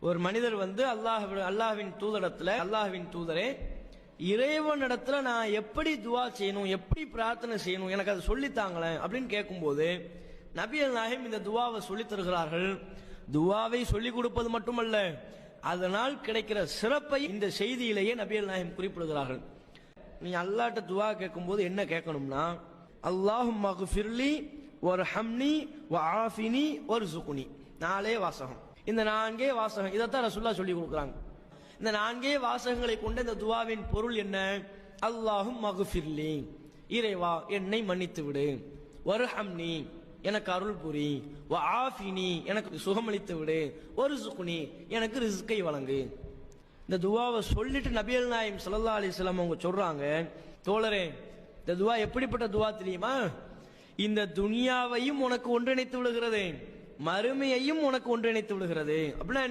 ஒரு மனிதர் வந்து அல்லாஹ்வின் தூதரத்துல, அல்லாஹ்வின் தூதரே, இறைவனிடத்துல நான் எப்படி துவா செய்யணும், எப்படி பிரார்த்தனை செய்யணும், எனக்கு அதை சொல்லித்தாங்களேன் அப்படின்னு கேட்கும்போது நபிகள் நாயகம் இந்த துவாவை சொல்லி தருகிறார்கள். துவாவை சொல்லிக் கொடுப்பது மட்டுமல்ல, அதனால் கிடைக்கிற சிறப்பை இந்த செய்தியிலேயே நபிகள் நாயகம் குறிப்பிடுகிறார்கள். நீ அல்லாஹ்ட்ட துவா கேட்கும்போது என்ன கேட்கணும்னா, அல்லாஹும்ம ஃபிர்லி வர்ஹம்னி வஆஃபினி வர்சுக்னி. 4 வாசகம். இந்த 4 வாசகம் இதைத்தான் ரசூலுல்லாஹ் சொல்லி கொடுக்குறாங்க. இந்த 4 வாசகங்களை கொண்ட இந்த துவாவின் பொருள் என்ன? அல்லாஹும்ம ஃபிர்லி, இறைவா என்னை மன்னித்து விடு, வர்ஹம்னி எனக்கு அருள் புரி, வஆஃபினி எனக்கு சுகமளித்து விடு, வர்சுக்னி எனக்கு ரிஸ்கை வழங்கு. இந்த துவாவை சொல்லிட்டு நபிகள் நாயகம் ஸல்லல்லாஹு அலைஹி வஸல்லம் அவங்க சொல்றாங்க, தோழரே இந்த துவா எப்படிப்பட்ட துவா தெரியுமா? இந்த துனியாவையும் உனக்கு ஒன்றிணைத்து விடுகிறது, மறுமையையும் உனக்கு ஒன்றிணைத்து விடுகிறது. அப்படின்னா என்ன?